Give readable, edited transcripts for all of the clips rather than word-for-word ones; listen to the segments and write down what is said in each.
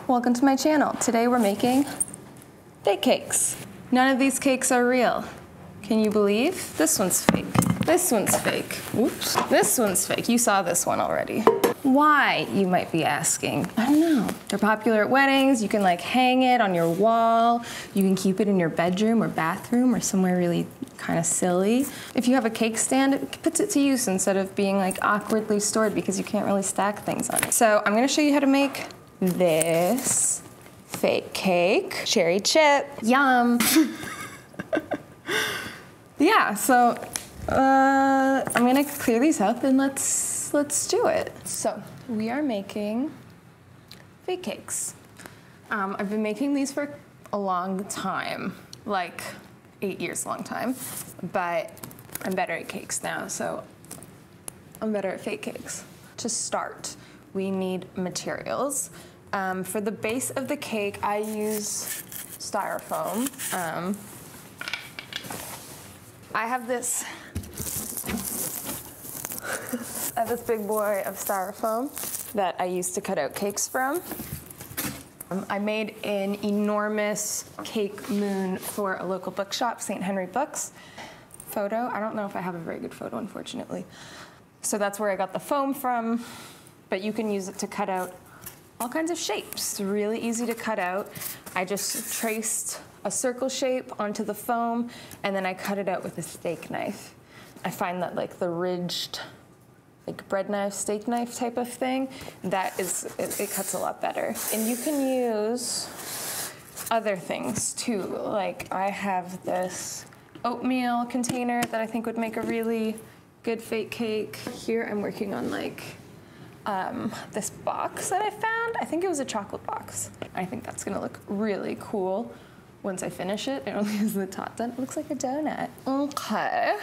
welcome to my channel. Today we're making fake cakes. None of these cakes are real. Can you believe? This one's fake. This one's fake. Oops. This one's fake. You saw this one already. Why, you might be asking? I don't know. They're popular at weddings. You can like hang it on your wall. You can keep it in your bedroom or bathroom or somewhere really kind of silly. If you have a cake stand, it puts it to use instead of being like awkwardly stored because you can't really stack things on it. So I'm gonna show you how to make this fake cake. Cherry chip, yum. Yeah, so I'm gonna clear these up and let's do it. So we are making fake cakes. I've been making these for a long time, like 8 years, long time, but I'm better at cakes now, so I'm better at fake cakes. To start, we need materials. For the base of the cake, I use styrofoam. I have this big boy of styrofoam that I use to cut out cakes from. I made an enormous cake moon for a local bookshop, St. Henry Books. Photo, I don't know if I have a very good photo, unfortunately. So that's where I got the foam from, but you can use it to cut out all kinds of shapes. It's really easy to cut out. I just traced a circle shape onto the foam, and then I cut it out with a steak knife. I find that like the ridged, like bread knife, steak knife type of thing, it cuts a lot better. And you can use other things too. Like I have this oatmeal container that I think would make a really good fake cake. Here I'm working on like this box that I found. I think it was a chocolate box. I think that's gonna look really cool once I finish it. It only has the top done. It looks like a donut. Okay,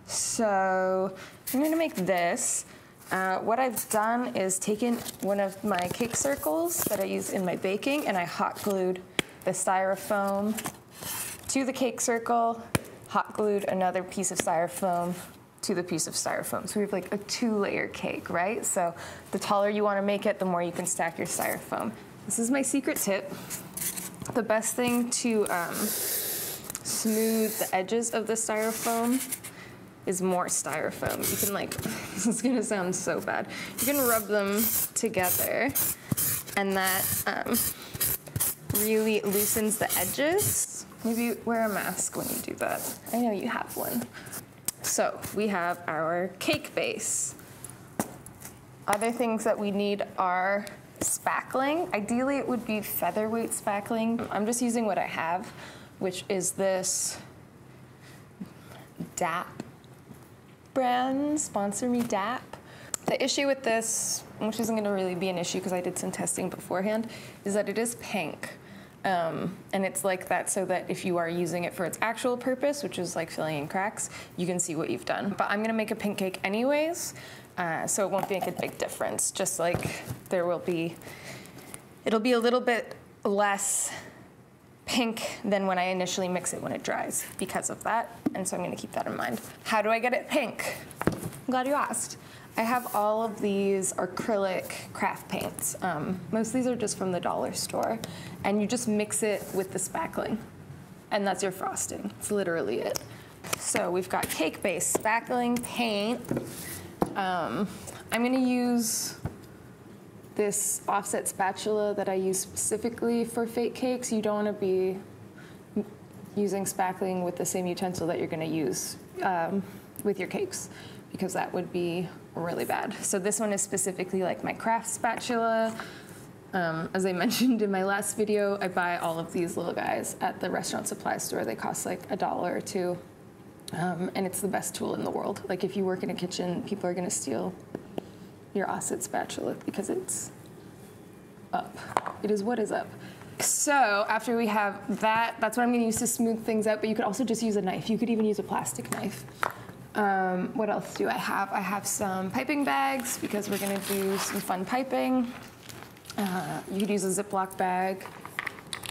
so I'm gonna make this. What I've done is taken one of my cake circles that I use in my baking, and I hot glued the styrofoam to the cake circle, hot glued another piece of styrofoam to the piece of styrofoam. So we have like a 2-layer cake, right? So the taller you wanna make it, the more you can stack your styrofoam. This is my secret tip. The best thing to smooth the edges of the styrofoam is more styrofoam. You can like, this is gonna sound so bad. You can rub them together and that really loosens the edges. Maybe wear a mask when you do that. I know you have one. So we have our cake base. Other things that we need are spackling. Ideally it would be featherweight spackling. I'm just using what I have, which is this DAP brand, sponsor me DAP. The issue with this, which isn't gonna really be an issue because I did some testing beforehand, is that it is pink. And it's like that so that if you are using it for its actual purpose, which is like filling in cracks, you can see what you've done. But I'm gonna make a pink cake anyways, so it won't make a big difference. Just like it'll be a little bit less pink than when I initially mix it when it dries because of that. And so I'm gonna keep that in mind. How do I get it pink? I'm glad you asked. I have all of these acrylic craft paints. Most of these are just from the dollar store. And you just mix it with the spackling. And that's your frosting. It's literally it. So we've got cake base, spackling, paint. I'm gonna use this offset spatula that I use specifically for fake cakes. You don't wanna be using spackling with the same utensil that you're gonna use with your cakes, because that would be really bad. So this one is specifically like my craft spatula. As I mentioned in my last video, I buy all of these little guys at the restaurant supply store. They cost like $1 or $2. And it's the best tool in the world. Like if you work in a kitchen, people are gonna steal your offset spatula because it's up. It is what is up. So after we have that, that's what I'm gonna use to smooth things out, but you could also just use a knife. You could even use a plastic knife. What else do I have? I have some piping bags because we're gonna do some fun piping. You could use a Ziploc bag.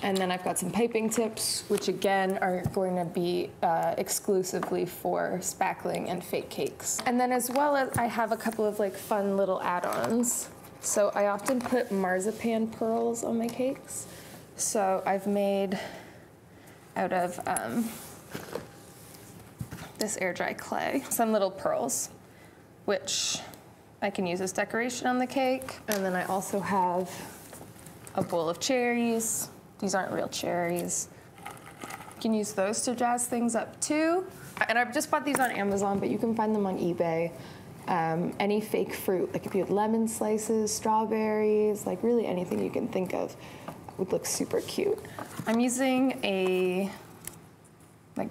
And then I've got some piping tips, which again are going to be exclusively for spackling and fake cakes. And then as well as I have a couple of like fun little add-ons. So I often put marzipan pearls on my cakes. So I've made out of this air dry clay some little pearls, which I can use as decoration on the cake. And then I also have a bowl of cherries. These aren't real cherries. You can use those to jazz things up too. And I've just bought these on Amazon, but you can find them on eBay. Any fake fruit, like if you had lemon slices, strawberries, like really anything you can think of would look super cute. I'm using a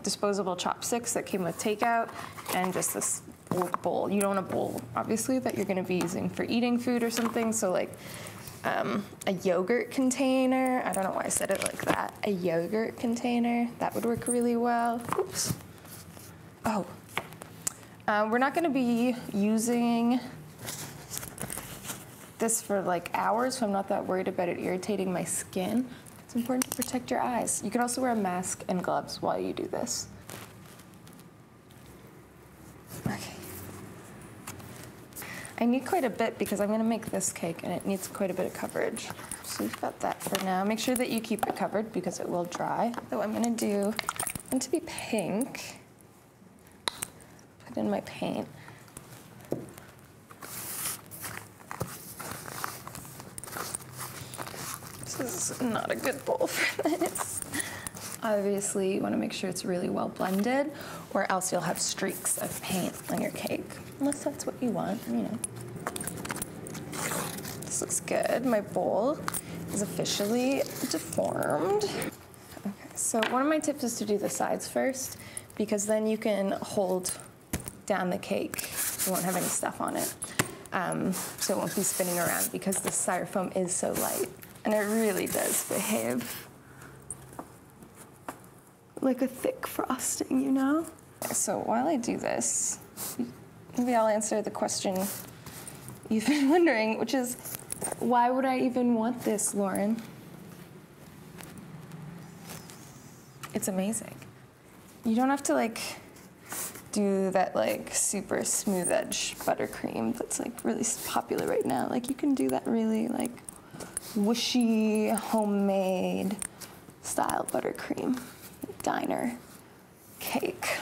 disposable chopsticks that came with takeout and just this old bowl. You don't want a bowl, obviously, that you're gonna be using for eating food or something. So like a yogurt container. I don't know why I said it like that. A yogurt container, that would work really well. Oops. Oh. We're not gonna be using this for like hours, so I'm not that worried about it irritating my skin. It's important to protect your eyes. You can also wear a mask and gloves while you do this. Okay. I need quite a bit because I'm gonna make this cake and it needs quite a bit of coverage. So we've got that for now. Make sure that you keep it covered because it will dry. So I'm gonna do, I want it to be pink. Put in my paint. This is not a good bowl for this. Obviously, you want to make sure it's really well blended, or else you'll have streaks of paint on your cake. Unless that's what you want, you know. This looks good. My bowl is officially deformed. Okay, so one of my tips is to do the sides first, because then you can hold down the cake. You won't have any stuff on it. So it won't be spinning around because the styrofoam is so light. And it really does behave like a thick frosting, you know? So while I do this, maybe I'll answer the question you've been wondering, which is, why would I even want this, Lauren? It's amazing. You don't have to like do that like super smooth edge buttercream that's like really popular right now. Like you can do that really like whooshy, homemade style buttercream diner cake.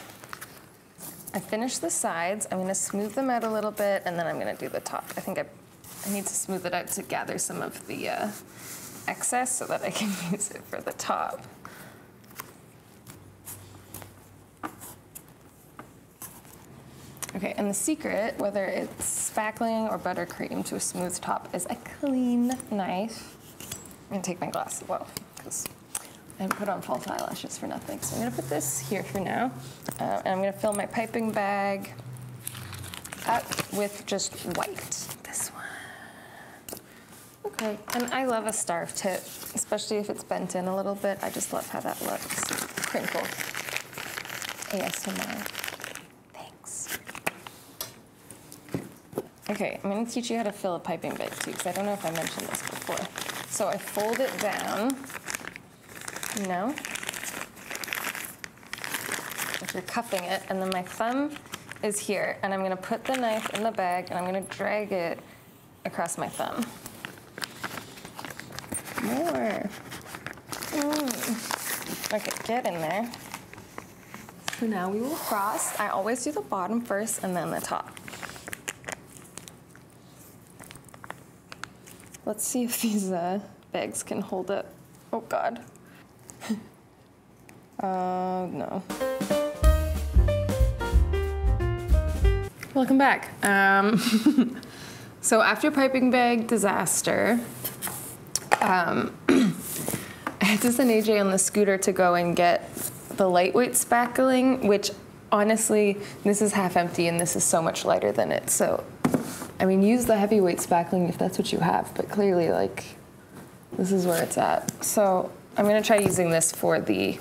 I finished the sides. I'm gonna smooth them out a little bit and then I'm gonna do the top. I think I need to smooth it out to gather some of the excess so that I can use it for the top. Okay, and the secret, whether it's spackling or buttercream to a smooth top, is a clean knife. I'm gonna take my glasses off because I didn't put on false eyelashes for nothing. So I'm gonna put this here for now, and I'm gonna fill my piping bag up with just white. This one. Okay, and I love a starve tip, especially if it's bent in a little bit. I just love how that looks. Crinkle. ASMR. Okay, I'm gonna teach you how to fill a piping bag too, because I don't know if I mentioned this before. So I fold it down, you know, if you're cupping it, and then my thumb is here, and I'm gonna put the knife in the bag, and I'm gonna drag it across my thumb. More. Okay, get in there. So now we will frost. I always do the bottom first, and then the top. Let's see if these bags can hold up. Oh God. No. Welcome back. So after piping bag disaster, I had to send AJ on the scooter to go and get the lightweight spackling, which honestly, this is half empty and this is so much lighter than it. So, I mean, use the heavyweight spackling if that's what you have, but clearly, like, this is where it's at. So I'm gonna try using this for the,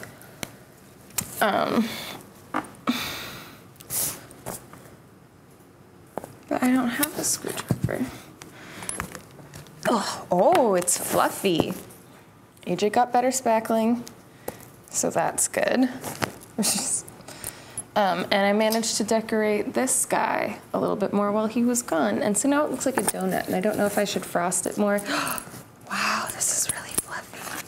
but I don't have a screwdriver. Oh, it's fluffy. AJ got better spackling, so that's good. And I managed to decorate this guy a little bit more while he was gone. And so now it looks like a donut, and I don't know if I should frost it more. Wow, this is really fluffy.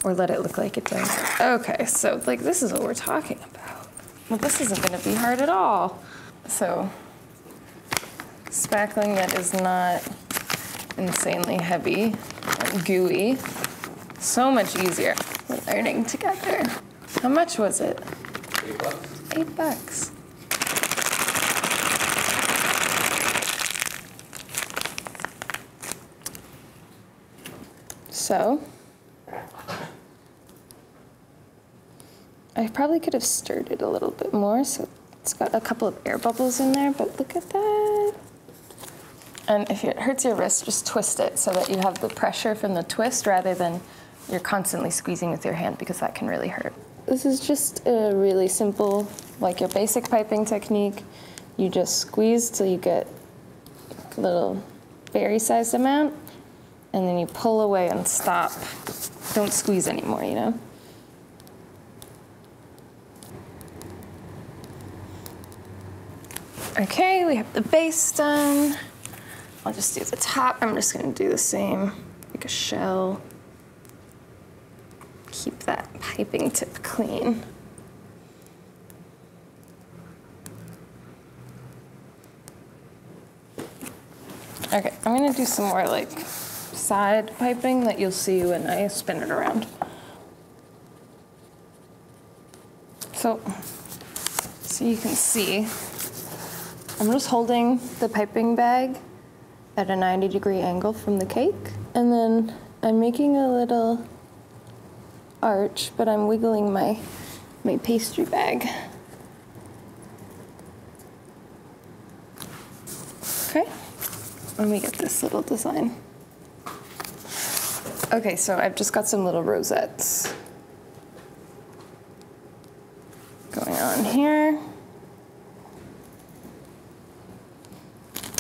Or let it look like a donut. Okay, so like this is what we're talking about. Well, this isn't gonna be hard at all. So, spackling that is not insanely heavy and gooey. So much easier. We're learning together. How much was it? $8. $8. So, I probably could have stirred it a little bit more, so it's got a couple of air bubbles in there, but look at that. And if it hurts your wrist, just twist it so that you have the pressure from the twist rather than you're constantly squeezing with your hand, because that can really hurt. This is just a really simple, like your basic piping technique. You just squeeze till you get a little berry-sized amount, and then you pull away and stop. Don't squeeze anymore, you know? Okay, we have the base done. I'll just do the top. I'm just gonna do the same, like a shell. Keep that piping tip clean. Okay, I'm gonna do some more like side piping that you'll see when I spin it around. So you can see, I'm just holding the piping bag at a 90-degree angle from the cake, and then I'm making a little arch, but I'm wiggling my pastry bag. Okay, let me get this little design. Okay, so I've just got some little rosettes going on here.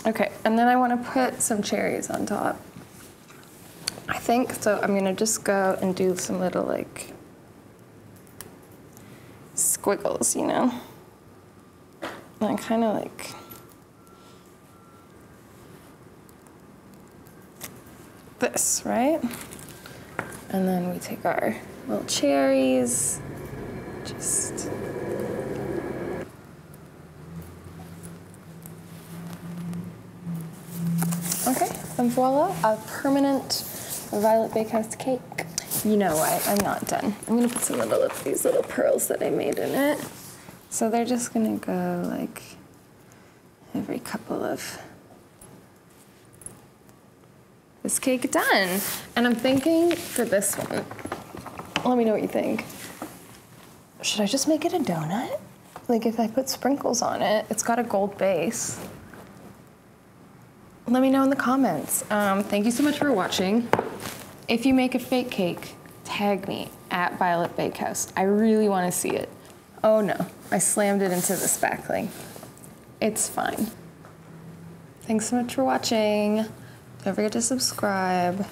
Okay, and then I want to put some cherries on top. I think, so I'm gonna just go and do some little like squiggles, you know? And kind of like this, right? And then we take our little cherries, just okay, and voila, a permanent Violet Bakehouse cake. You know what, I'm not done. I'm gonna put some little of these little pearls that I made in it. So they're just gonna go like every couple of this cake done. And I'm thinking for this one, let me know what you think. Should I just make it a donut? Like if I put sprinkles on it, it's got a gold base. Let me know in the comments. Thank you so much for watching. If you make a fake cake, tag me at Violet Bakehouse. I really want to see it. Oh no, I slammed it into the spackling. It's fine. Thanks so much for watching. Don't forget to subscribe.